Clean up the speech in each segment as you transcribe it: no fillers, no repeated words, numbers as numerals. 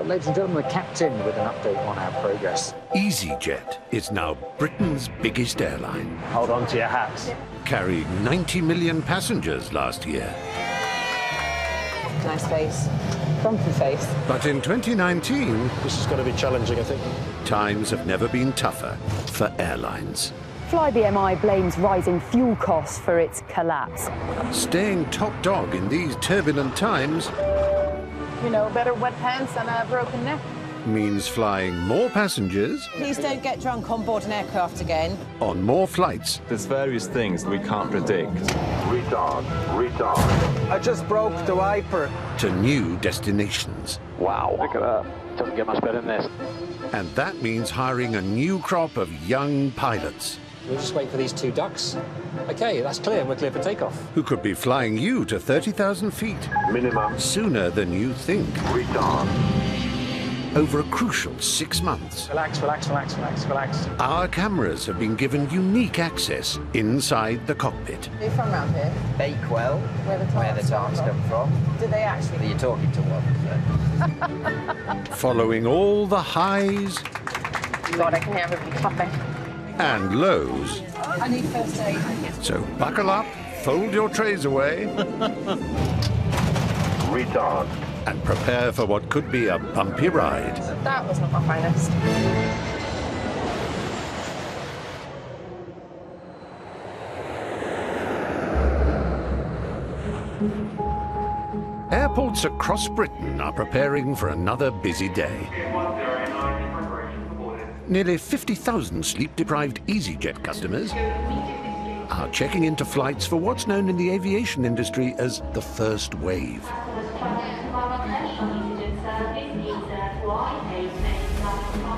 Ladies and gentlemen, the captain with an update on our progress. easyJet is now Britain's biggest airline, Hold on to your hats. carrying 90 million passengers last year. Nice face. Grumpy face. But in 2019, This is going to be challenging, I think. times have never been tougher for airlines. FlyBMI blames rising fuel costs for its collapse. Staying top dog in these turbulent times You know, better wet pants than a broken neck. means flying more passengers Please don't get drunk on board an aircraft again. on more flights There's various things we can't predict. Retard. I just broke the wiper. to new destinations. Wow. Look at that. Doesn't get much better than this. And that means hiring a new crop of young pilots We'll just wait for these two ducks. Okay, that's clear. We're clear for takeoff. who could be flying you to 30,000 feet Minimum. sooner than you think Retard. over a crucial 6 months. Relax, relax, relax, relax, relax. Our cameras have been given unique access inside the cockpit. Are you from around here? Bakewell, Where the where the tarts come from. Do they actually? You're talking to one. Following all the highs God, I can hear everybody clapping. and lows. I need first aid. So buckle up, fold your trays away, Retard. and prepare for what could be a bumpy ride. That was not my finest. Airports across Britain are preparing for another busy day. Nearly 50,000 sleep-deprived easyJet customers are checking into flights for what's known in the aviation industry as the first wave.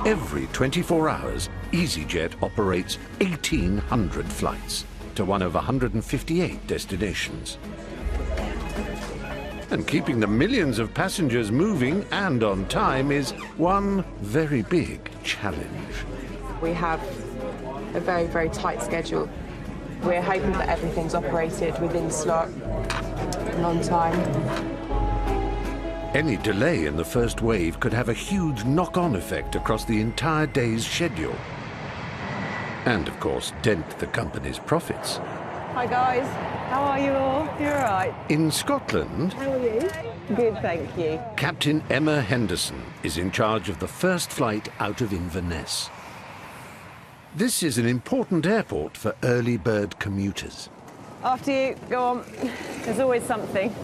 Every 24 hours, easyJet operates 1,800 flights to one of 158 destinations. And keeping the millions of passengers moving and on time is one very big challenge. We have a very, very tight schedule. We're hoping that everything's operated within slot and on time. Any delay in the first wave could have a huge knock-on effect across the entire day's schedule. And, of course, dent the company's profits. Hi guys, how are you all? You all right? In Scotland, How are you? Good, thank you. Captain Emma Henderson is in charge of the first flight out of Inverness. This is an important airport for early bird commuters. After you, go on. There's always something.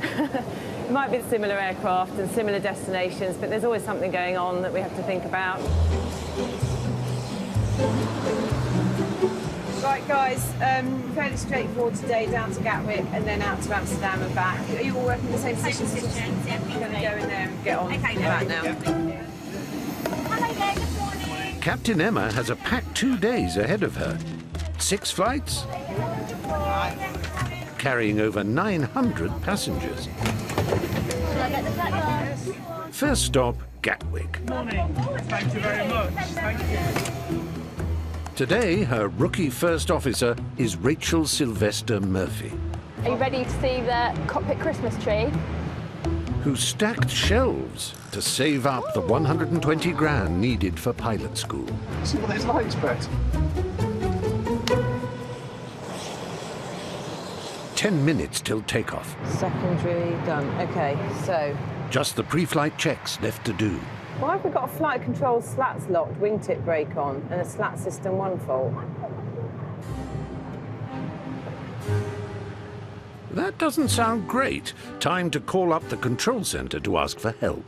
It might be similar aircraft and similar destinations, but there's always something going on that we have to think about. Right, guys, fairly straightforward today, down to Gatwick and then out to Amsterdam and back. Are you all working in the same positions? Yeah, We're going to go in there and get on Okay, with that now. Hello there, good morning. Captain Emma has a packed 2 days ahead of her. 6 flights, carrying over 900 passengers. Shall I get the black one? First stop, Gatwick. Morning. Thank you very much. Thank you. Today, her rookie first officer is Rachel Sylvester Murphy, Are you ready to see the cockpit Christmas tree? who stacked shelves to save up the 120 grand needed for pilot school. See what there's lights, Brett. 10 minutes till takeoff. Secondary done. Okay, so Just the pre-flight checks left to do. Why have we got a flight control slats locked, wingtip brake on, and a slat system 1 fault? That doesn't sound great. Time to call up the control center to ask for help.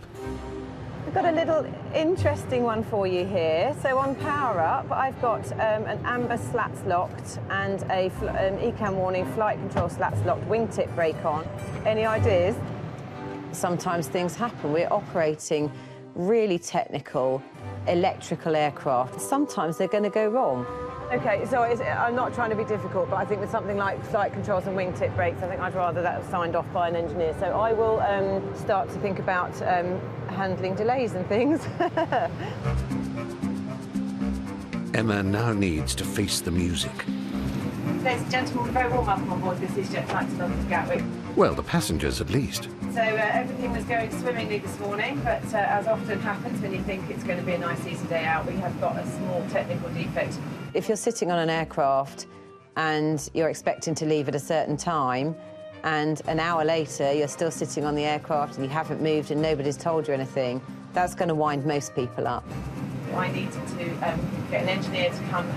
I've got a little interesting one for you here. So on power up, I've got an amber slats locked and an ECAM warning flight control slats locked wingtip brake on. Any ideas? sometimes things happen. We're operating really technical electrical aircraft. Sometimes they're going to go wrong. OK, so I'm not trying to be difficult, but I think with something like flight controls and wingtip brakes, I think I'd rather that was signed off by an engineer. So I will start to think about handling delays and things. Emma now needs to face the music. Ladies and gentlemen, we're very warm welcome on board this easyJet flight to London to Gatwick. Well, the passengers at least. So everything was going swimmingly this morning, but as often happens when you think it's going to be a nice, easy day out, we have got a small technical defect. If you're sitting on an aircraft and you're expecting to leave at a certain time, and an hour later you're still sitting on the aircraft and you haven't moved and nobody's told you anything, that's going to wind most people up. I needed to get an engineer to come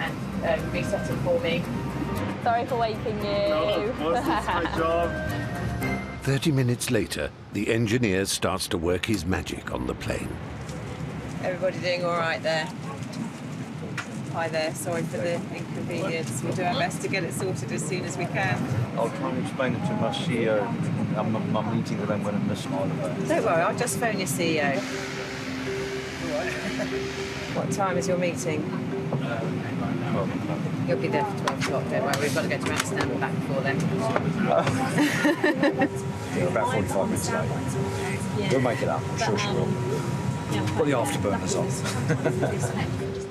and reset it for me. Sorry for waking you. No, it's my job. 30 minutes later, the engineer starts to work his magic on the plane. Everybody doing all right there? Hi there, sorry for the inconvenience. We'll do our best to get it sorted as soon as we can. I'll try and explain it to my CEO. I'm meeting with them when I'm missing all of it. Don't worry, I'll just phone your CEO. What time is your meeting? 12 o'clock. You'll be there for 12 o'clock, don't worry. We've got to go to Amsterdam and back before then. We're about 45 minutes late. We'll make it up, I'm sure she will. Put the afterburners on.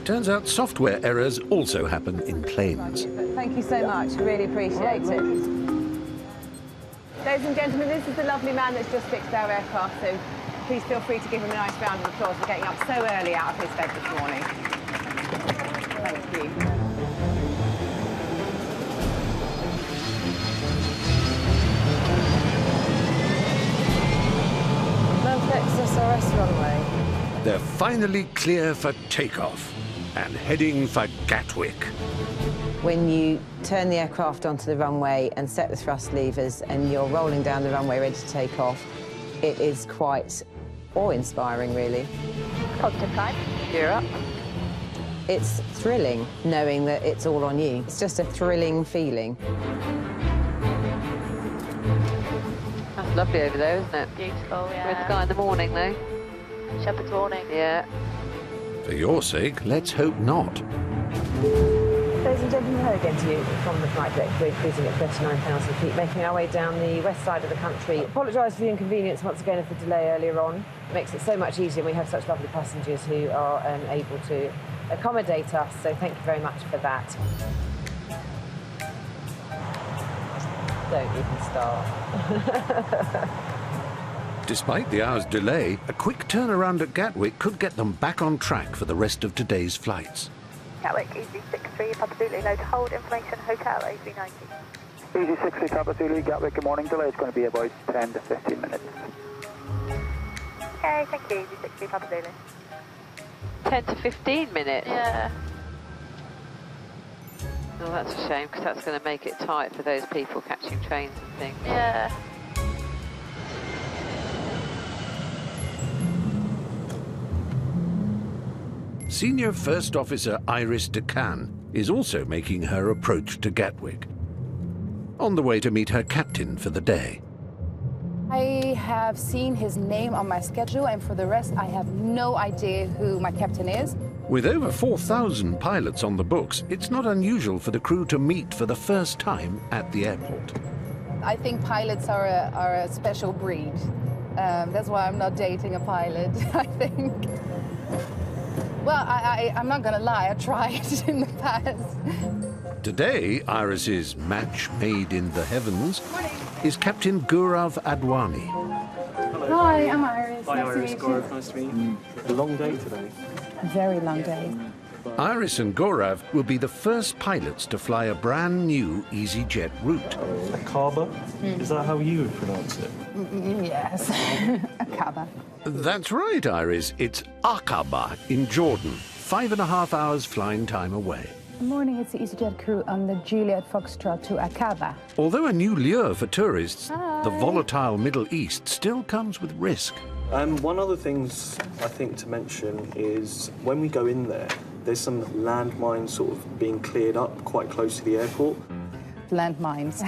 Turns out software errors also happen in planes. Thank you so much, really appreciate it. Ladies and gentlemen, this is the lovely man that's just fixed our aircraft, so please feel free to give him a nice round of applause for getting up so early out of his bed this morning. Thank you. SRS runway. They're finally clear for takeoff and heading for Gatwick. When you turn the aircraft onto the runway and set the thrust levers and you're rolling down the runway ready to take off, it is quite awe-inspiring, really. Positive time. Gear up. It's thrilling knowing that it's all on you. It's just a thrilling feeling. That's lovely over there, isn't it? Beautiful, yeah. Red sky in the morning, though. Shepherd's warning. Yeah. For your sake, let's hope not. Ladies and gentlemen, hello again to you from the flight deck. We're cruising at 39,000 feet, making our way down the west side of the country. Apologise for the inconvenience once again of the delay earlier on. It makes it so much easier. We have such lovely passengers who are able to accommodate us, so thank you very much for that. Don't even start. Despite the hour's delay, a quick turnaround at Gatwick could get them back on track for the rest of today's flights. Gatwick, Easy 63, Papa Zulu, low to hold, information, hotel, A390. Easy 63, Papa Zulu, Gatwick, good morning. Delay is going to be about 10 to 15 minutes. Okay, thank you, Easy 63, Papa Zulu. 10 to 15 minutes? Yeah. Oh, that's a shame, because that's going to make it tight for those people catching trains and things. Yeah. Senior First Officer Iris DeCan is also making her approach to Gatwick, on the way to meet her captain for the day. I have seen his name on my schedule, and for the rest, I have no idea who my captain is. With over 4,000 pilots on the books, it's not unusual for the crew to meet for the first time at the airport. I think pilots are a special breed. That's why I'm not dating a pilot, I think. Well, I'm not going to lie, I tried in the past. Today, Iris's match made in the heavens is Captain Gaurav Advani. Hello. Hi, I'm Iris. Hi, nice Iris. to meet you. Nice to meet you. A long day today. A very long day. Iris and Gaurav will be the first pilots to fly a brand new easyJet route. Akaba? Is that how you would pronounce it? Yes, Akaba. That's right, Iris. It's Aqaba in Jordan, 5.5 hours flying time away. Good morning, it's the easyJet crew on the Juliet Foxtrot to Akaba. Although a new lure for tourists, the volatile Middle East still comes with risk. One other thing I think to mention is when we go in there, there's some landmines sort of being cleared up quite close to the airport. Landmines.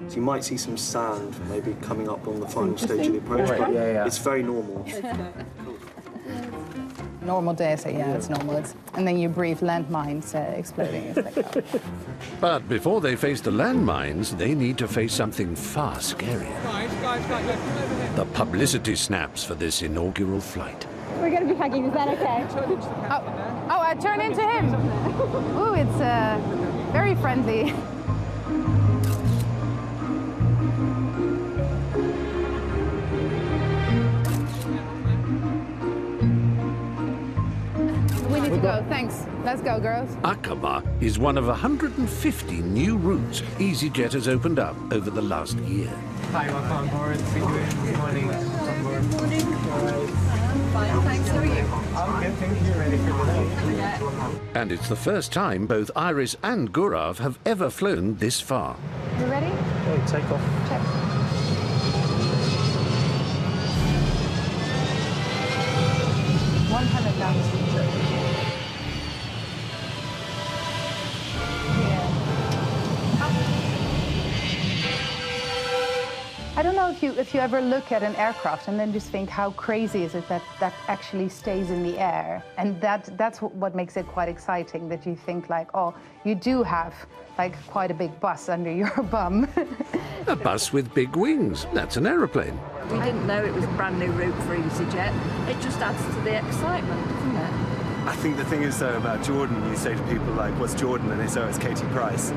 So you might see some sand maybe coming up on the final stage of the approach, but it's very normal. Normal day, so yeah, it's normal. And then you breathe landmines exploding as they go. But before they face the landmines, they need to face something far scarier. The publicity snaps for this inaugural flight. We're going to be hugging, is that okay? Oh, I turn into him. Ooh, it's very friendly. go. Thanks. Let's go, girls. Akama is one of 150 new routes easyJet has opened up over the last year. Hi, welcome on board. Good morning. Good morning. Fine, thanks. How are you? I'm good, thank you. Ready for the day? Yeah. And it's the first time both Iris and Gaurav have ever flown this far. You ready? Okay, take off. Check. I don't know if you ever look at an aircraft and then just think how crazy is it that that actually stays in the air, and that's what makes it quite exciting, that you think like, oh, you do have like quite a big bus under your bum. A bus with big wings. That's an aeroplane. We didn't know it was a brand new route for easyJet. It just adds to the excitement, doesn't it? I think the thing is, though, about Jordan, you say to people, like, what's Jordan? And they say, oh, it's Katie Price.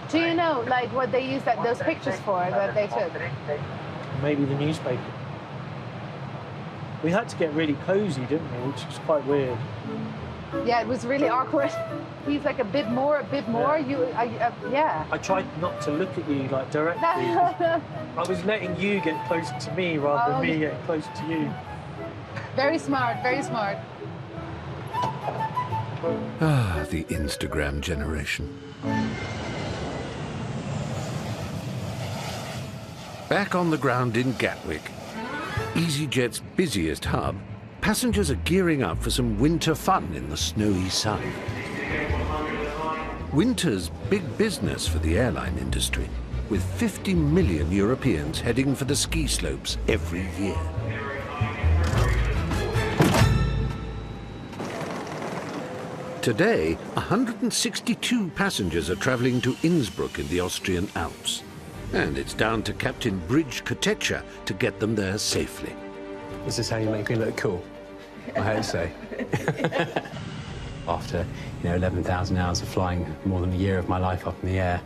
Do you know, like, what they used those pictures for that they took? Maybe the newspaper. We had to get really cozy, didn't we? Which was quite weird. Yeah, it was really awkward. He's like a bit more. Yeah. Yeah. I tried not to look at you, like, directly. I was letting you get closer to me rather than me getting closer to you. Very smart, very smart. Ah, the Instagram generation. Back on the ground in Gatwick, easyJet's busiest hub, passengers are gearing up for some winter fun in the snowy sun. Winter's big business for the airline industry, with 50 million Europeans heading for the ski slopes every year. Today, 162 passengers are travelling to Innsbruck in the Austrian Alps. And it's down to Captain Bridge Kotecha to get them there safely. This is how you make me look cool, I hope so. After 11,000 hours of flying, more than a year of my life up in the air,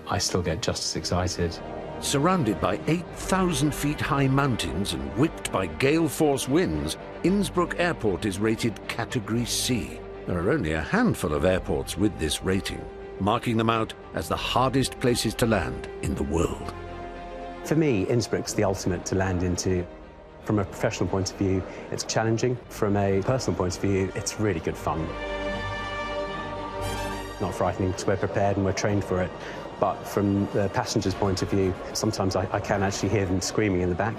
I still get just as excited. Surrounded by 8,000 feet high mountains and whipped by gale force winds, Innsbruck Airport is rated Category C. There are only a handful of airports with this rating, marking them out as the hardest places to land in the world. For me, Innsbruck's the ultimate to land into. From a professional point of view, it's challenging. From a personal point of view, it's really good fun. Not frightening, because we're prepared and we're trained for it. But from the passenger's point of view, sometimes I can actually hear them screaming in the back.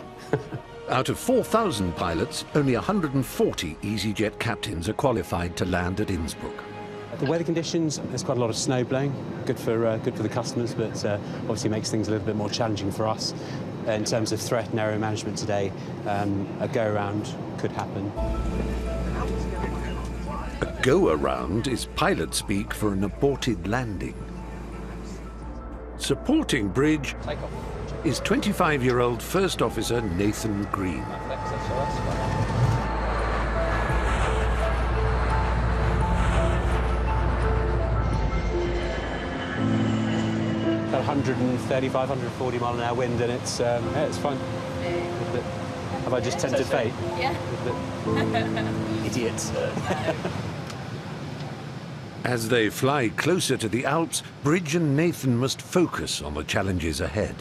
Out of 4,000 pilots, only 140 easyJet captains are qualified to land at Innsbruck. The weather conditions, there's quite a lot of snow blowing, good for the customers, but obviously makes things a little bit more challenging for us. In terms of threat and area management today, a go-around could happen. A go-around is pilot speak for an aborted landing. Supporting Bridge is 25-year-old First Officer Nathan Green. 135, 140 mile an hour wind, and it's fine. Have I just tempted fate? Yeah. Idiots. As they fly closer to the Alps, Bridge and Nathan must focus on the challenges ahead.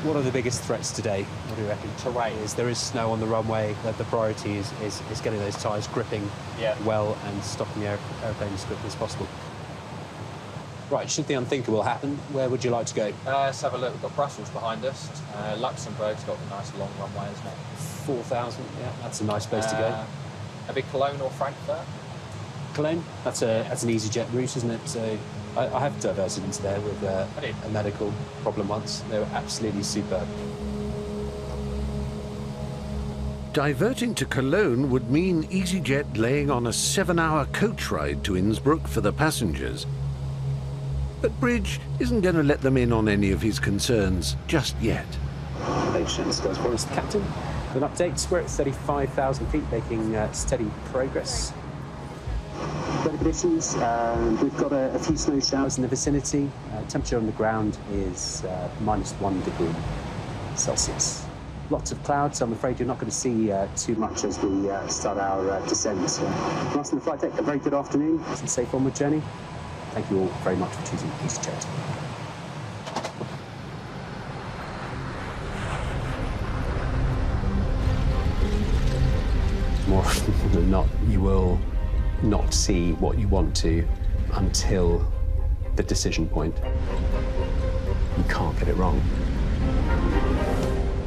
What are the biggest threats today? What do you reckon? Terrain. There is snow on the runway. The priority is getting those tyres gripping well and stopping the aeroplane as quickly as possible. Right, should the unthinkable happen, where would you like to go? Let's have a look. We've got Brussels behind us. Luxembourg's got a nice long runway, isn't it? 4,000, yeah, that's a nice place to go. Maybe Cologne or Frankfurt? Cologne? That's an easyJet route, isn't it? So I have diverted into there with a medical problem once. They were absolutely superb. Diverting to Cologne would mean easyJet laying on a 7-hour coach ride to Innsbruck for the passengers. But Bridge isn't going to let them in on any of his concerns just yet. This goes for us, Captain. With an update, we're at 35,000 feet, making steady progress. Weather conditions, we've got a few snow showers in the vicinity. Temperature on the ground is -1 degree Celsius. lots of clouds, so I'm afraid you're not going to see too much as we start our descent. Last in the flight deck, a very good afternoon. It's a safe onward journey. Thank you all very much for choosing easyJet. More often than not, you will not see what you want to until the decision point. You can't get it wrong.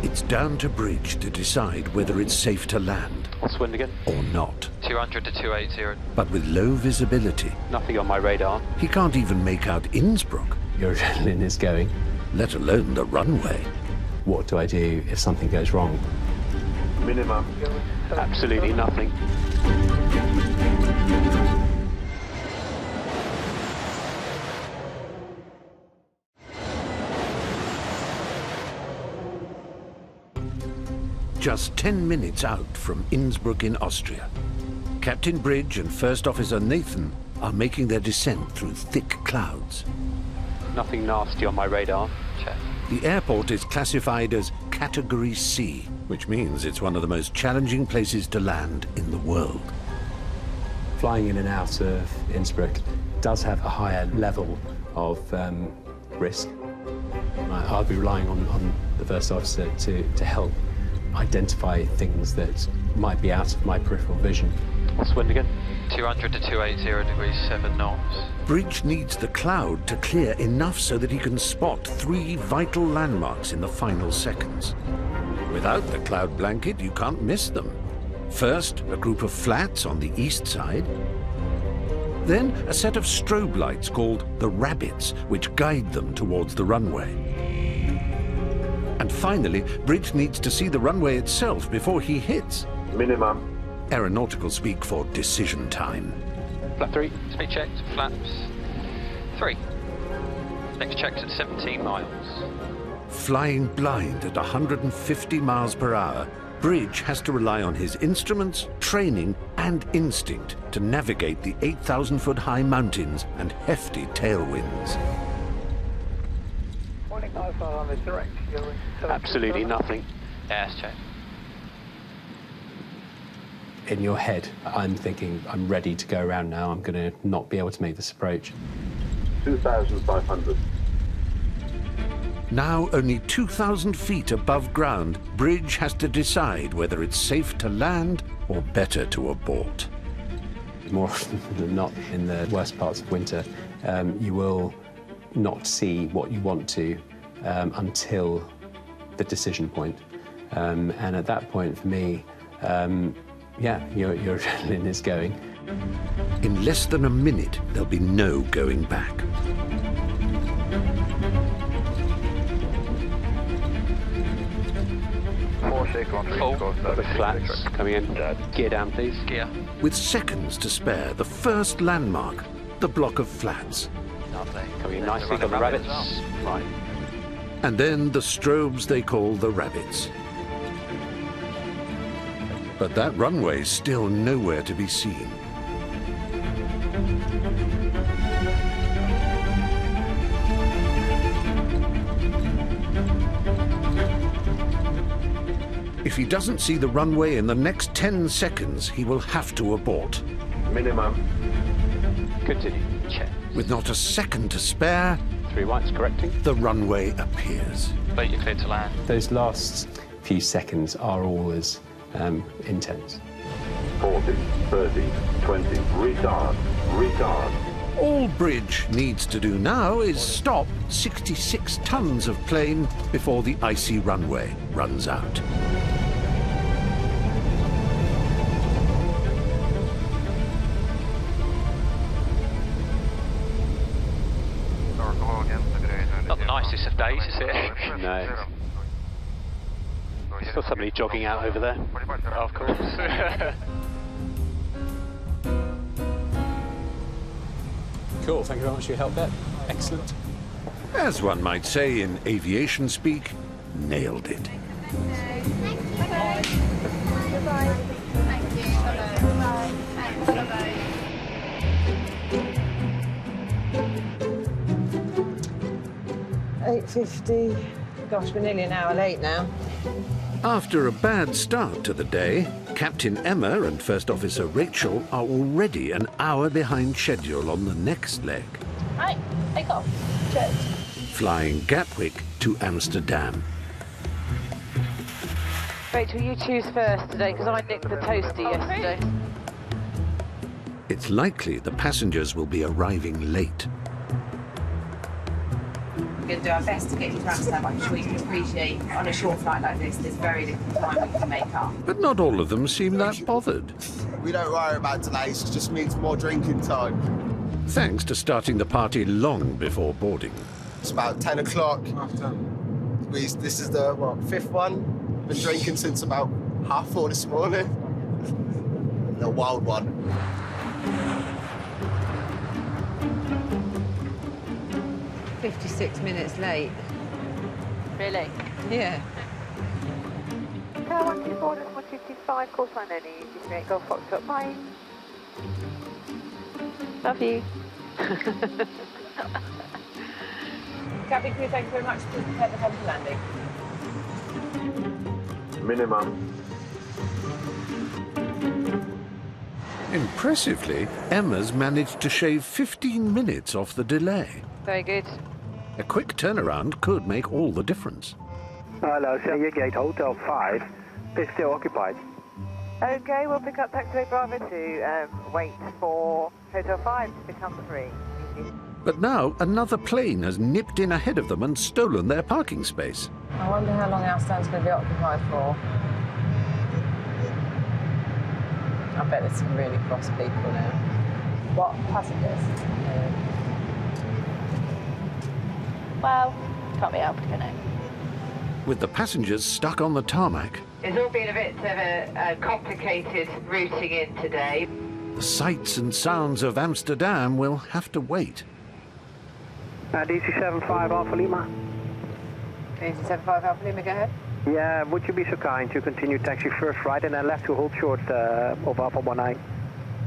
It's down to Bridge to decide whether it's safe to land. What's wind again? Or not. 200 to 280. But with low visibility, nothing on my radar. He can't even make out Innsbruck. Your adrenaline is going. Let alone the runway. What do I do if something goes wrong? Minimum. Absolutely nothing. Just 10 minutes out from Innsbruck in Austria, Captain Bridge and First Officer Nathan are making their descent through thick clouds. Nothing nasty on my radar. Check. The airport is classified as Category C, which means it's one of the most challenging places to land in the world. Flying in and out of Innsbruck does have a higher level of risk. I'll be relying on the First Officer to help identify things that might be out of my peripheral vision. What's wind again? 200 to 280 degrees 7 knots. Bridge needs the cloud to clear enough so that he can spot 3 vital landmarks in the final seconds. Without the cloud blanket, you can't miss them. First, a group of flats on the east side. Then, a set of strobe lights called the rabbits, which guide them towards the runway. And finally, Bridge needs to see the runway itself before he hits. Minimum. Aeronautical speak for decision time. Flap 3. Speed checked. Flaps 3. Next check's at 17 miles. Flying blind at 150 miles per hour, Bridge has to rely on his instruments, training, and instinct to navigate the 8,000-foot high mountains and hefty tailwinds. Absolutely nothing. Yes, check. In your head, I'm thinking, I'm ready to go around now. I'm going to not be able to make this approach. 2,500. Now only 2,000 feet above ground, Bridge has to decide whether it's safe to land or better to abort. More often than not, in the worst parts of winter, you will not see what you want to until the decision point. And at that point, for me, yeah, your adrenaline is going. In less than a minute, there'll be no going back. Flats coming in. Gear down, please. Gear. With seconds to spare, the first landmark, the block of flats. Lovely. Coming in nicely, got the rabbits. Right. And then the strobes they call the rabbits. But that runway's still nowhere to be seen. If he doesn't see the runway in the next 10 seconds, he will have to abort. Minimum. Continue. Check. With not a second to spare, 3 rights correcting. The runway appears. But you're clear to land. Those last few seconds are always intense. 40, 30, 20, retard, retard. All Bridge needs to do now is stop 66 tons of plane before the icy runway runs out. Not the nicest of days, is it? No. Still somebody jogging out over there. Of course. Cool, thank you very much for your help there. Excellent. As one might say in aviation speak, nailed it. Bye-bye. Bye-bye. Thank you. Bye-bye. Thanks. Bye-bye. 8:50. Gosh, we're nearly an hour late now. After a bad start to the day, Captain Emma and First Officer Rachel are already an hour behind schedule on the next leg. Right, take off. Cheers. Flying Gatwick to Amsterdam. Rachel, you choose first today, because I nicked the toasty yesterday. It's likely the passengers will be arriving late. We're going to do our best to get you to Amsterdam. I'm sure you can appreciate on a short flight like this, there's very little time we can make up. But not all of them seem that bothered. We don't worry about delays, it just means more drinking time. Thanks to starting the party long before boarding. It's about 10 o'clock. This is the, what, 5th one? Been drinking since about 4:30 this morning. A wild one. "56 minutes late." Really? Yeah. Tower 124, 1225, course line only, 38 Golf Foxtrot, bye. Love you. Cabin crew, thank you very much. Please prepare the helm for landing. Minimum. Impressively, Emma's managed to shave 15 minutes off the delay. Very good. A quick turnaround could make all the difference. Hello, Senior Gate Hotel 5 is still occupied. Okay, we'll pick up taxiway Bravo to wait for Hotel 5 to become free. But now another plane has nipped in ahead of them and stolen their parking space. I wonder how long Amsterdam's going to be occupied for. I bet there's some really cross people now. What, passengers? Well, can't be helped, can it? With the passengers stuck on the tarmac, It's all been a bit of a complicated routing in today. the sights and sounds of Amsterdam will have to wait. DC75 Alpha Lima. DC75 Alpha Lima, go ahead. Yeah, would you be so kind to continue taxi first right and then left to hold short of Alpha 19?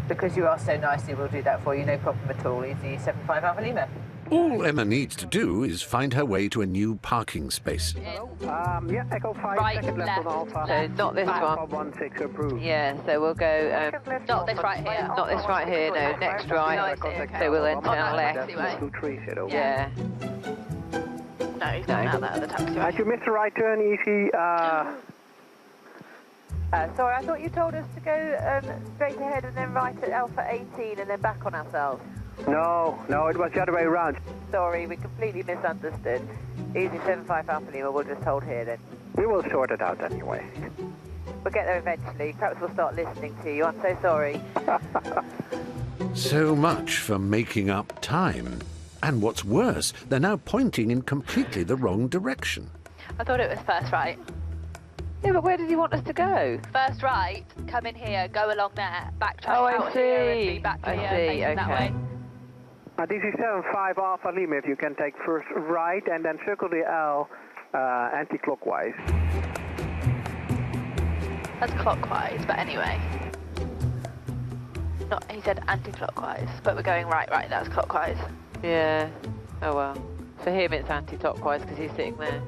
Because you are so nicely, we'll do that for you, no problem at all. Easy 75 Alpha Lima. All Emma needs to do is find her way to a new parking space. Yeah, Echo 5, Right, second left on Alpha. So not this Alpha one. 16 approved. Yeah, so we'll go, not this right here. Not this right here, no, next right. So we'll then turn left. Yeah. No, he's not out there at the taxiway. Had you missed the right turn, easy? Sorry, I thought you told us to go straight ahead and then right at Alpha 18 and then back on ourselves. No, it was the other way around. Sorry, we completely misunderstood. Easy 75 Alpha Lima, we'll just hold here then. We will sort it out anyway. We'll get there eventually. Perhaps we'll start listening to you. I'm so sorry. So much for making up time. And what's worse, they're now pointing in completely the wrong direction. I thought it was first right. Yeah, but where did you want us to go? First right, come in here, go along there, backtrack Oh, I out here and see. be back to I here, see, facing that okay. way. DC75 Alpha Lima, if you can take first right and then circle the L anti-clockwise. That's clockwise, but anyway. Not, he said anti-clockwise, but we're going right, that's clockwise. Yeah. Oh well. For him it's anti-clockwise because he's sitting there.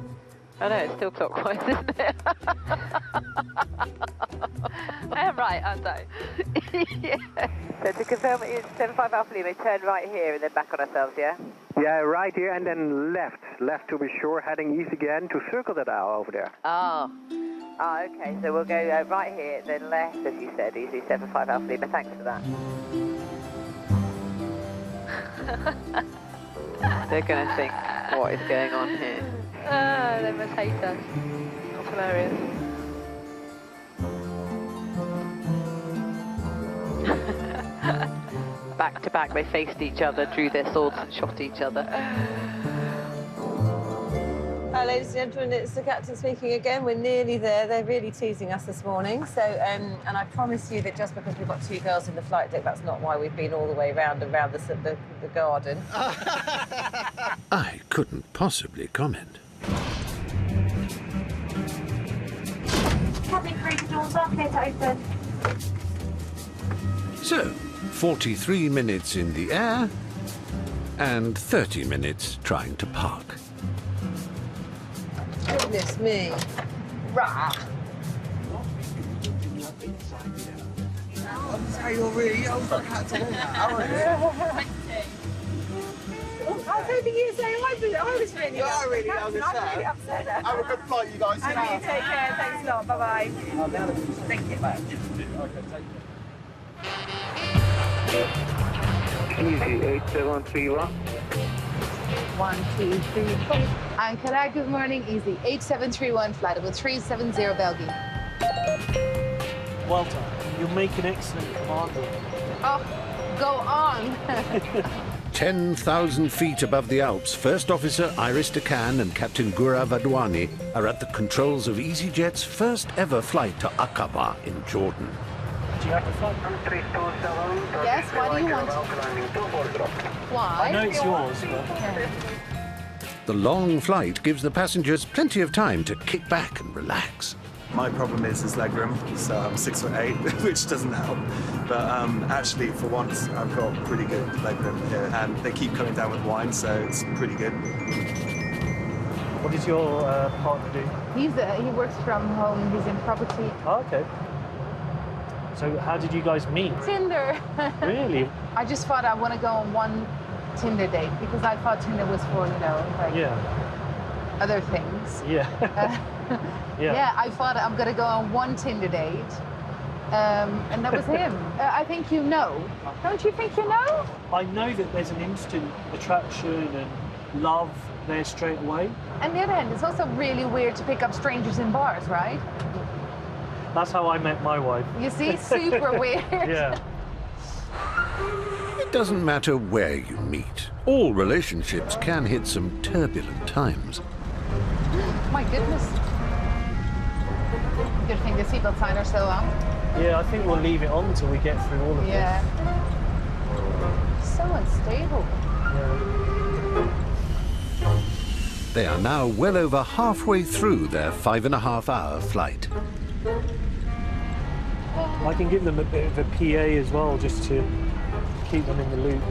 Oh no, it's still clockwise, isn't it? I am right, aren't I? Yeah. So to confirm, it's 75 Alpha Lima, turn right here and then back on ourselves, yeah? Yeah, right here and then left to be sure, heading east again to circle that L over there. Oh. Oh, okay, so we'll go right here, then left, as you said, easy 75 Alpha Lima, thanks for that. They're going to think, what is going on here? They must hate us. That's hilarious. Back to back, they faced each other, drew their swords and shot each other. Ladies and gentlemen, it's the captain speaking again. We're nearly there. They're really teasing us this morning. So, and I promise you that just because we've got two girls in the flight deck, that's not why we've been all the way around the garden. I couldn't possibly comment. Cabin crew doors are clear to open. So, 43 minutes in the air and 30 minutes trying to park. Goodness me. Right. Sorry, you're really young for a cat to know that. How are you? I was hoping you'd say I was really You are really young, I'm really upset. Have a good flight, you guys. And you take care. Thanks a lot. Bye-bye. Thank you. Easy 8731. 1, 2, 3, 4. Ankara, good morning, easy. 8731, flight level 370, Belgium. Well done. You'll make an excellent commander. Oh, go on. 10,000 feet above the Alps, First Officer Iris Decan and Captain Gura Vadwani are at the controls of easyJet's first ever flight to Aqaba in Jordan. Do you have to fly? Yes, why do you want to? Why? I know it's yours, but... The long flight gives the passengers plenty of time to kick back and relax. My problem is legroom, so I'm 6'8", which doesn't help. But actually, for once, I've got pretty good legroom here, and they keep coming down with wine, so it's pretty good. What does your partner do? He works from home, he's in property. Oh, okay. So how did you guys meet? Tinder. Really? I just thought I want to go on one Tinder date, because I thought Tinder was for, you know, like other things. Yeah. Yeah, I thought I'm going to go on one Tinder date, and that was him. I think you know. Don't you think you know? I know that there's an instant attraction and love there straight away. On the other hand, it's also really weird to pick up strangers in bars, right? That's how I met my wife. You see, super weird. Yeah. It doesn't matter where you meet. All relationships can hit some turbulent times. My goodness. Good thing the seatbelt signs are still on. Yeah, I think we'll leave it on until we get through all of this. Yeah. So unstable. Yeah. They are now well over halfway through their 5.5-hour flight. I can give them a bit of a PA as well, just to keep them in the loop.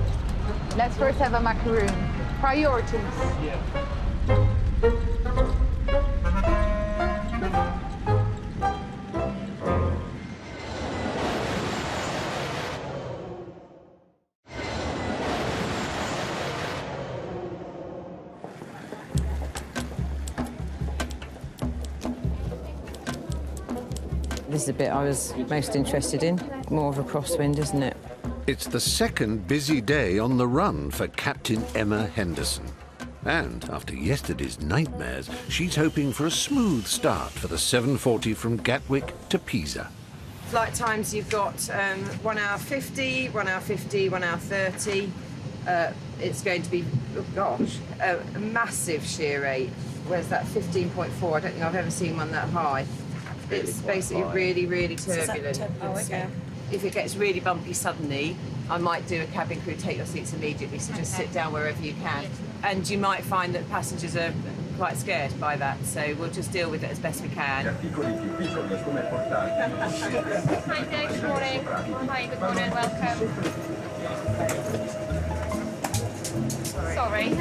Let's first have a macaroon. Priorities. Yeah. This is the bit I was most interested in. More of a crosswind, isn't it? It's the second busy day on the run for Captain Emma Henderson. And after yesterday's nightmares, she's hoping for a smooth start for the 740 from Gatwick to Pisa. Flight times, you've got 1 hour 50, 1 hour 50, 1 hour 30. It's going to be, oh gosh, a massive shear rate. Where's that, 15.4? I don't think I've ever seen one that high. It's basically really, really turbulent. Oh, okay. If it gets really bumpy suddenly, I might do a cabin crew take your seats immediately, so just sit down wherever you can. And you might find that passengers are quite scared by that, so we'll just deal with it as best we can. Hi, good morning. Hi, good morning, welcome. Sorry.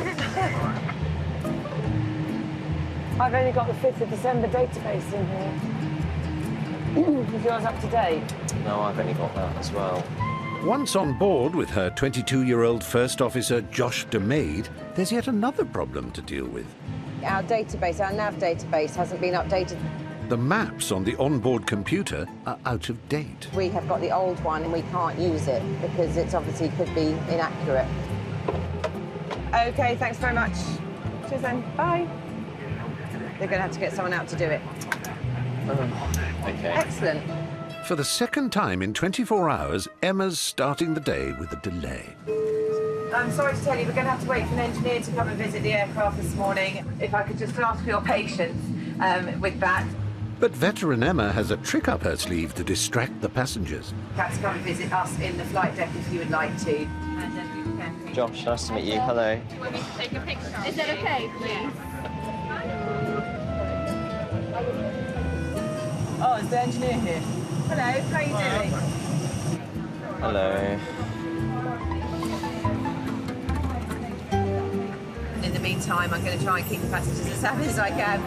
I've only got the 5th of December database in here. Is yours up to date? No, I've only got that as well. Once on board with her 22-year-old First Officer Josh DeMaid, there's yet another problem to deal with. Our database, our nav database, hasn't been updated. The maps on the onboard computer are out of date. We have got the old one and we can't use it because it's obviously could be inaccurate. OK, thanks very much. Cheers then. Bye. They're going to have to get someone out to do it. OK. Excellent. For the second time in 24 hours, Emma's starting the day with a delay. I'm sorry to tell you, we're going to have to wait for an engineer to come and visit the aircraft this morning. If I could just ask for your patience with that. But veteran Emma has a trick up her sleeve to distract the passengers. Perhaps come and visit us in the flight deck if you would like to. Josh, nice to meet you. Hello. Do you want me to take a picture? Is that okay, please? Oh, is the engineer here? Hello, how are you doing? Hello. In the meantime, I'm going to try and keep the passengers as happy as I can.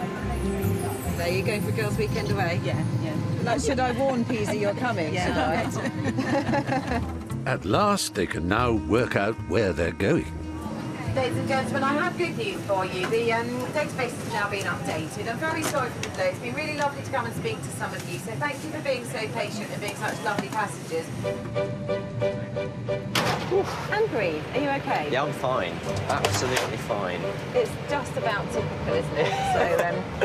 There you go for Girls' Weekend Away. Yeah, yeah. Like, should I warn Peasy you're coming? Yeah. Should I? At last, they can now work out where they're going. Ladies and gentlemen, I have good news for you. The database has now been updated. I'm very sorry for the delay. It's been really lovely to come and speak to some of you. So thank you for being so patient and being such lovely passengers. And breathe. Are you okay? Yeah, I'm fine. Absolutely fine. It's just about typical, isn't it? So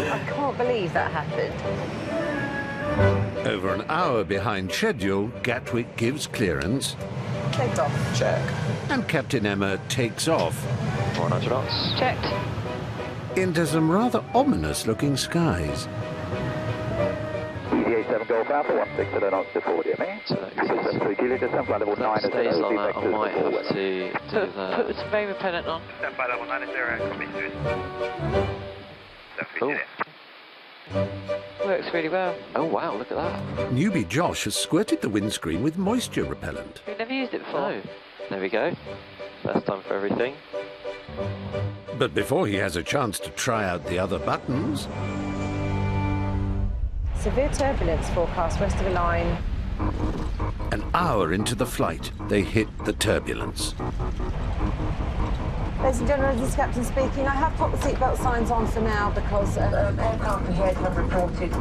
I can't believe that happened. Over an hour behind schedule, Gatwick gives clearance. Take off. Check. And Captain Emma takes off. 100 knots. Checked. Into some rather ominous-looking skies. EasyJet Golf Alpha 16 knots to 40, mate. So that Juliet, just stand by level 9 stays like that, I might have to do that. Put the spray repellent on. Stand by level 9 is 0, Cool. Works really well. Oh wow, look at that. Newbie Josh has squirted the windscreen with moisture repellent. We've never used it before. No. There we go. First time for everything. But before he has a chance to try out the other buttons... Severe turbulence forecast west of the line. An hour into the flight, they hit the turbulence. Ladies and gentlemen, this is Captain speaking. I have put the seatbelt signs on for now because aircraft ahead have reported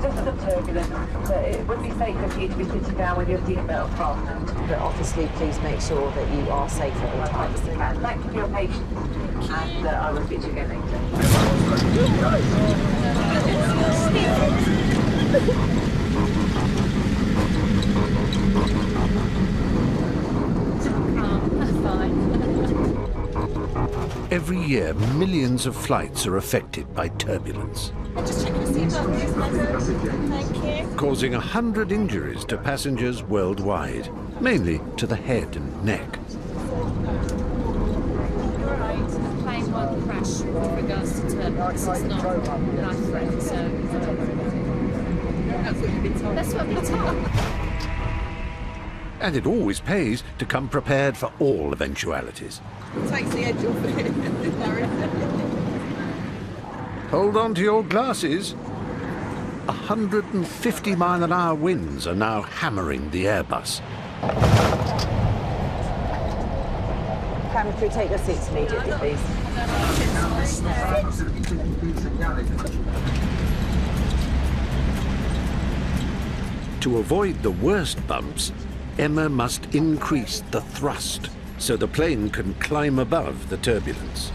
just some turbulence. It would be safer for you to be sitting down with your seatbelt fastened. But obviously, please make sure that you are safe at all times. Thank you for your patience, and I will speak to you again Every year, millions of flights are affected by turbulence, Just check your seatbelt. Thank you. causing 100 injuries to passengers worldwide, mainly to the head and neck. You're right. The plane won't crash with regards to turbulence. It's not life-threatening, so that's what you've been told. That's what we've been told. And it always pays to come prepared for all eventualities. Takes the edge off it. Hold on to your glasses. 150-mile-an-hour winds are now hammering the Airbus. Cabin crew, take your seats immediately, please. To avoid the worst bumps, Emma must increase the thrust so the plane can climb above the turbulence.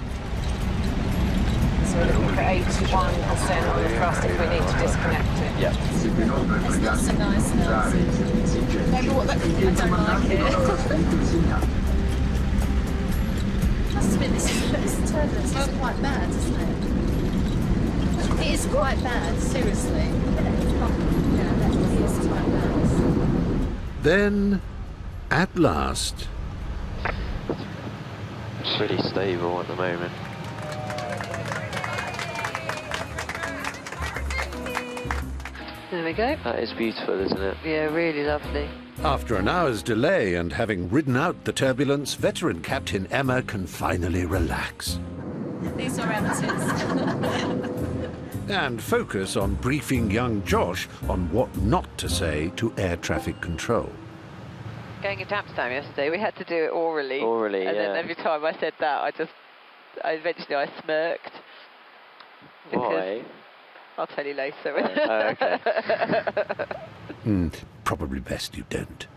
So we're looking for 81% on the thrust if we need to disconnect it. Yeah. It's not so nice now. Maybe what that, I don't like it. Must admit, this turbulence is quite bad, isn't it? It is quite bad, seriously. Yeah, it is quite bad. Then, at last... It's really stable at the moment. There we go. That is beautiful, isn't it? Yeah, really lovely. After an hour's delay and having ridden out the turbulence, veteran Captain Emma can finally relax. These are empties. And focus on briefing young Josh on what not to say to air traffic control. Going into Amsterdam yesterday, we had to do it orally. Orally, and yeah. then every time I said that, eventually I smirked. Why? I'll tell you later. Oh, okay. Probably best you don't.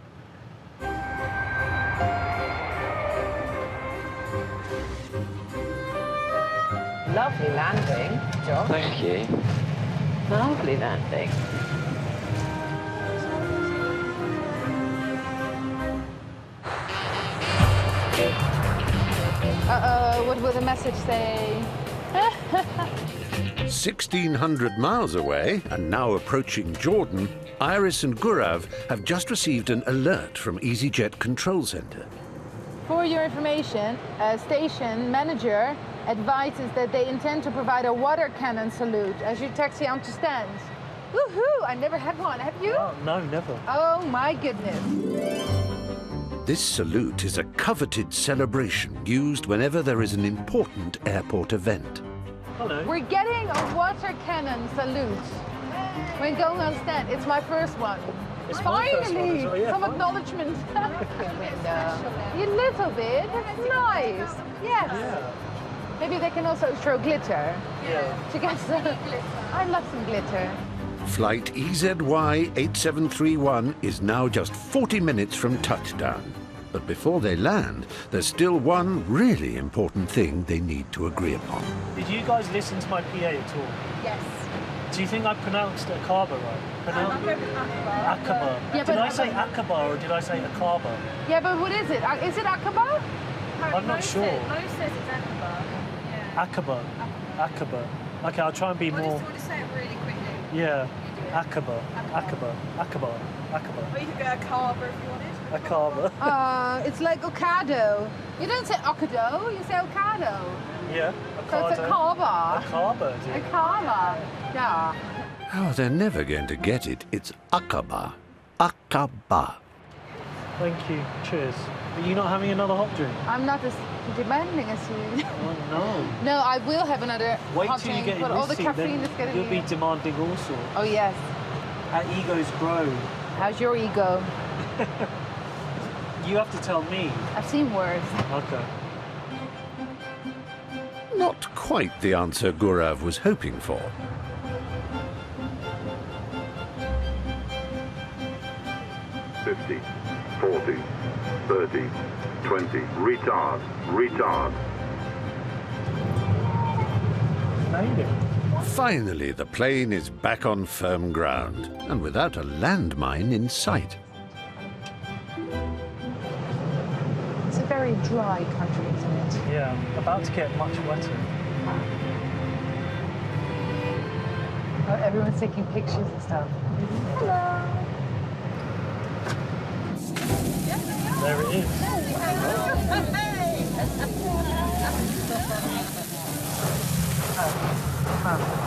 Lovely landing, Josh. Thank you. Lovely landing. What will the message say? 1,600 miles away, and now approaching Jordan, Iris and Gurav have just received an alert from easyJet Control Center. For your information, station manager advises that they intend to provide a water cannon salute as your taxi understands. Woohoo! I never had one. Have you? Oh, no, never. Oh my goodness. This salute is a coveted celebration used whenever there is an important airport event. Hello. We're getting a water cannon salute. We don't understand. It's my first one. It's my Finally, first one as well, yeah, some finally. acknowledgement. A little bit. Nice. Yes. Yeah. Maybe they can also throw glitter. Yeah. To get some. I love some glitter. Flight EZY-8731 is now just 40 minutes from touchdown. But before they land, there's still one really important thing they need to agree upon. Did you guys listen to my PA at all? Yes. Do you think I pronounced Aqaba right? Aqaba. Yeah, Did I say Aqaba or did I say Aqaba? Yeah, but what is it? Is it Aqaba? I'm not sure. Mo says it's Aqaba. Yeah. Aqaba. Aqaba. Okay, I'll try and be more. Just want to say it really quickly. Yeah. Aqaba. Aqaba. Aqaba. Aqaba. Or you could go Aqaba if you wanted. Aqaba. It's like Ocado. You don't say Ocado, you say Ocado. Yeah. So it's Aqaba. Aqaba, dear. Aqaba. Yeah. Oh, they're never going to get it. It's Aqaba. Aqaba. Thank you. Cheers. Are you not having another hot drink? I'm not as demanding as you. Oh, no. No, I will have another Wait hot till you drink, get in but all the this seat, caffeine then is getting you'll be demanding all sorts. Oh, yes. Our egos grow. How's your ego? You have to tell me. I've seen worse. Okay. Not quite the answer Gaurav was hoping for. $50, $40, $30, $20. Retard. Retard. Made it. Finally, the plane is back on firm ground, and without a landmine in sight. It's a very dry country, isn't it? Yeah, about to get much wetter. Oh, everyone's taking pictures and stuff. Hello. There it is.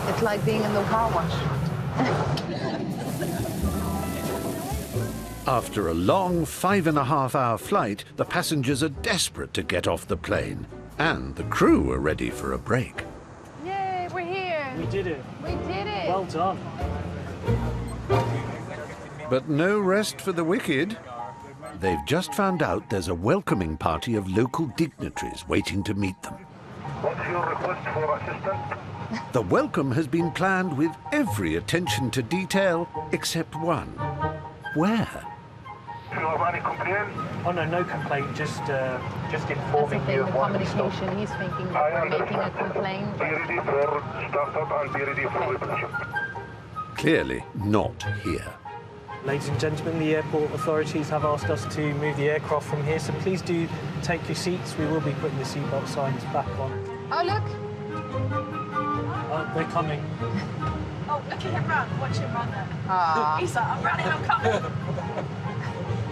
It's like being in the car wash. After a long 5.5-hour flight, the passengers are desperate to get off the plane, and the crew are ready for a break. Yay, we're here. We did it. We did it. Well done. But no rest for the wicked. They've just found out there's a welcoming party of local dignitaries waiting to meet them. What's your request for assistance? The welcome has been planned with every attention to detail except one. Where? Do you have any complaint? Oh no, no complaint. Just That's the informing thing you with of why we stopped. communication. He's thinking that we're making a complaint. Be ready for startup and be ready for reception. Clearly not here. Ladies and gentlemen, the airport authorities have asked us to move the aircraft from here, so please do take your seats. We will be putting the seatbelt signs back on. Oh, look. Oh, they're coming. Oh, look at him run. Watch him run there. Ah. He's like, I'm running, I'm coming.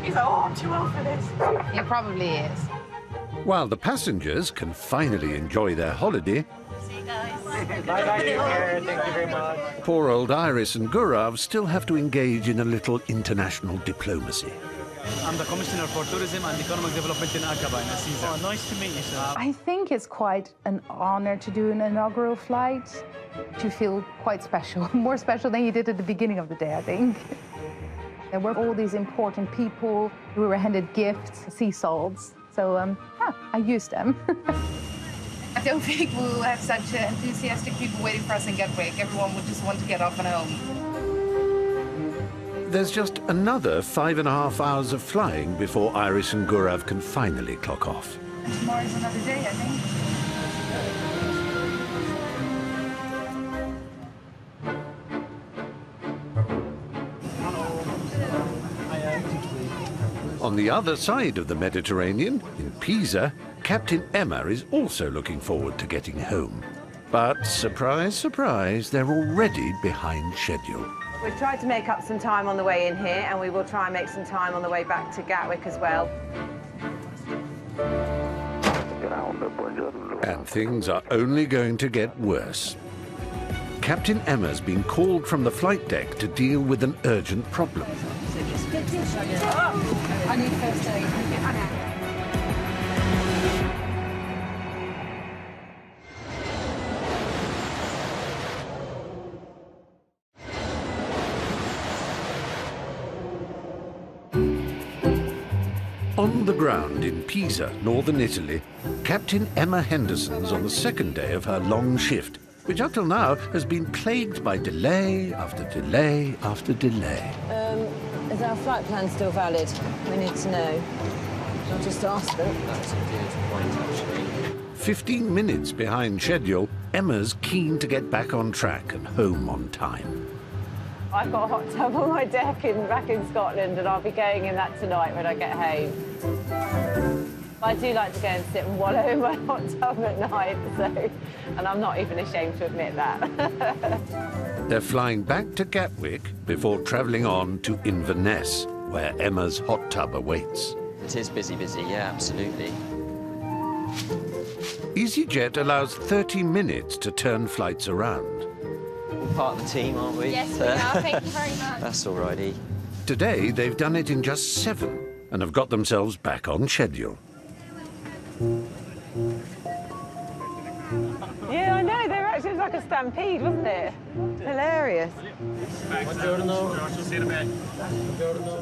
He's like, oh, I'm too old for this. He probably is. While the passengers can finally enjoy their holiday, See you guys. Bye-bye, take care. Thank you very much. poor old Iris and Gaurav still have to engage in a little international diplomacy. I'm the Commissioner for Tourism and Economic Development in Aqaba, in Aziza. Oh, nice to meet you, sir. I think it's quite an honor to do an inaugural flight. You feel quite special, more special than you did at the beginning of the day, I think. There were all these important people. We were handed gifts, sea salts. So, I used them. I don't think we will have such enthusiastic people waiting for us in Gatwick. Everyone would just want to get off and home. There's just another 5.5 hours of flying before Iris and Gaurav can finally clock off. And tomorrow's another day, I think. On the other side of the Mediterranean, in Pisa, Captain Emma is also looking forward to getting home. But surprise, surprise, they're already behind schedule. We've tried to make up some time on the way in here, and we will try and make some time on the way back to Gatwick as well. And things are only going to get worse. Captain Emma's been called from the flight deck to deal with an urgent problem. I need first aid. On the ground in Pisa, northern Italy, Captain Emma Henderson's on the second day of her long shift, which up till now has been plagued by delay after delay after delay. Is our flight plan still valid? We need to know. I'll just ask them. That's a good point, actually. 15 minutes behind schedule, Emma's keen to get back on track and home on time. I've got a hot tub on my deck back in Scotland, and I'll be going in that tonight when I get home. I do like to go and sit and wallow in my hot tub at night, and I'm not even ashamed to admit that. They're flying back to Gatwick before travelling on to Inverness, where Emma's hot tub awaits. It is busy, yeah, absolutely. easyJet allows 30 minutes to turn flights around. We're part of the team, aren't we? Yes, we are. Thank you very much. That's alrighty. Today, they've done it in just 7 and have got themselves back on schedule. Yeah, I know. They were actually, it was like a stampede, wasn't it? Hilarious.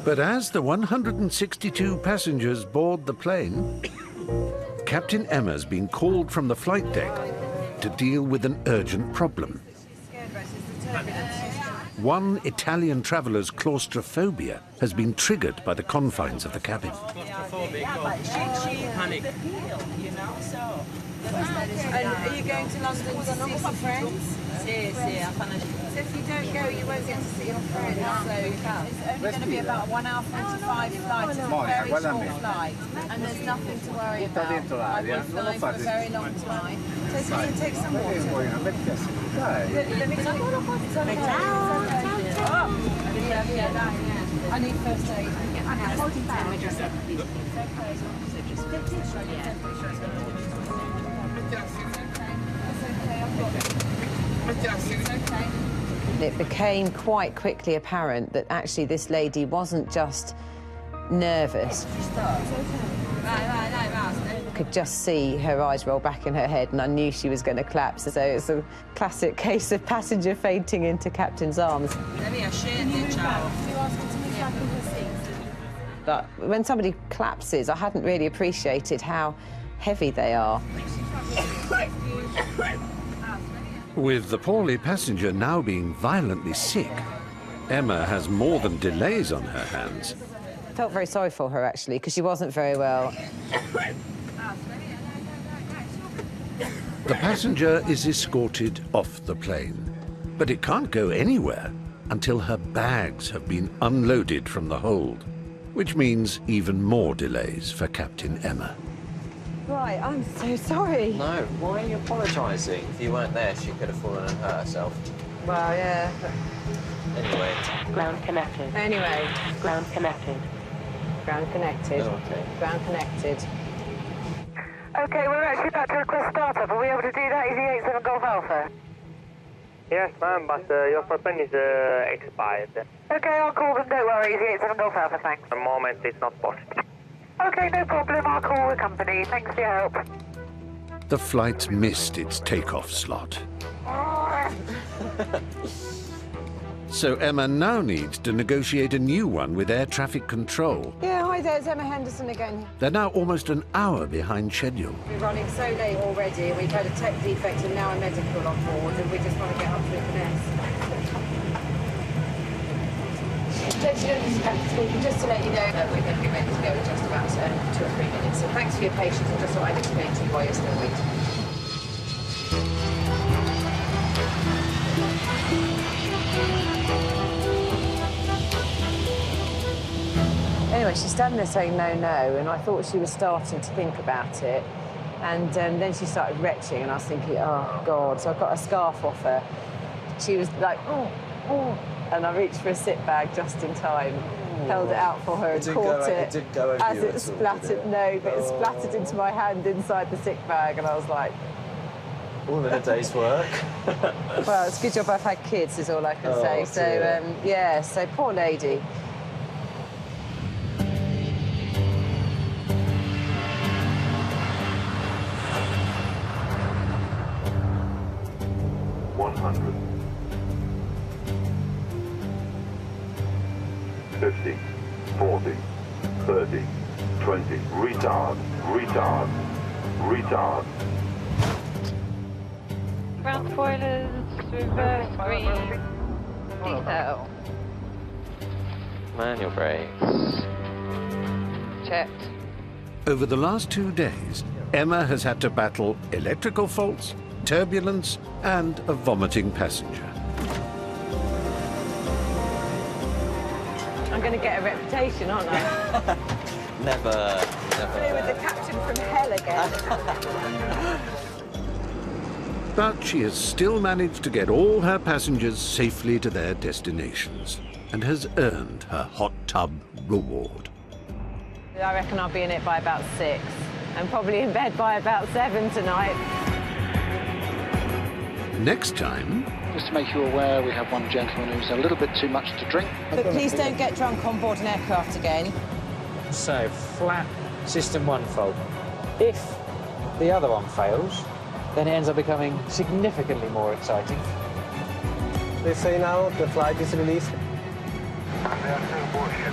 But as the 162 passengers board the plane, Captain Emma's been called from the flight deck to deal with an urgent problem. One Italian traveller's claustrophobia has been triggered by the confines of the cabin. And are you going to London to see some friends? So if you don't go, you won't get to see your friends. So it's only going to be about a 1 hour 45 flight. It's a very short flight, and there's nothing to worry about. I've been flying for a very long time. So can you take some water? I need first aid. It became quite quickly apparent that actually this lady wasn't just nervous. I could just see her eyes roll back in her head, and I knew she was going to collapse. So it's a classic case of passenger fainting into captain's arms. But when somebody collapses, I hadn't really appreciated how heavy they are. With the poorly passenger now being violently sick, Emma has more than delays on her hands. I felt very sorry for her, actually, because she wasn't very well. The passenger is escorted off the plane, but it can't go anywhere until her bags have been unloaded from the hold, which means even more delays for Captain Emma. Right, I'm so sorry. No, why are you apologising? If you weren't there, she could have fallen and hurt herself. Well, yeah. Anyway. Ground connected. Anyway. Ground connected. Ground connected. Oh, okay. Ground connected. Okay, we're actually about to request startup. Are we able to do that? Easy 87 Golf Alpha. Yes, ma'am, but your plan is expired. Okay, I'll call them. Don't worry. Easy 87 Golf Alpha, thanks. At the moment, it's not possible. Okay, no problem. I'll call the company. Thanks for your help. The flight missed its takeoff slot. So Emma now needs to negotiate a new one with air traffic control. Yeah, hi there, it's Emma Henderson again. They're now almost an hour behind schedule. We're running so late already, and we've had a tech defect and now a medical on board, and we just want to get up to Inverness. Just to let you know that we're going to be ready to go in just about 2 or 3 minutes. So thanks for your patience, and just thought I'd explain to you why you're still waiting. Anyway, she's standing there saying no, no, and I thought she was starting to think about it. And then she started retching, and I was thinking, oh, God. So I got a scarf off her. She was like, oh, oh. And I reached for a sit bag just in time, held it out for her and caught it. It didn't go over as you it at all, splattered, did it? no, but it splattered into my hand inside the sick bag, and I was like... All in a day's work. Well, it's a good job I've had kids, is all I can say. Dear. So, yeah, so poor lady. $100. 50, 40, 30, 20. Retard. Retard. Retard. Ground spoilers, reverse green, detail. Manual brakes. Checked. Over the last 2 days, Emma has had to battle electrical faults, turbulence, and a vomiting passenger. I'm going to get a reputation, aren't I? Never. Play with the captain from hell again. But she has still managed to get all her passengers safely to their destinations and has earned her hot tub reward. I reckon I'll be in it by about 6 and probably in bed by about 7 tonight. Next time... Just to make you aware, we have one gentleman who's a little bit too much to drink. But please don't get drunk on board an aircraft again. So, flat system 1 fault. If the other one fails, then it ends up becoming significantly more exciting. They say now the flight is released. They are still bullshit.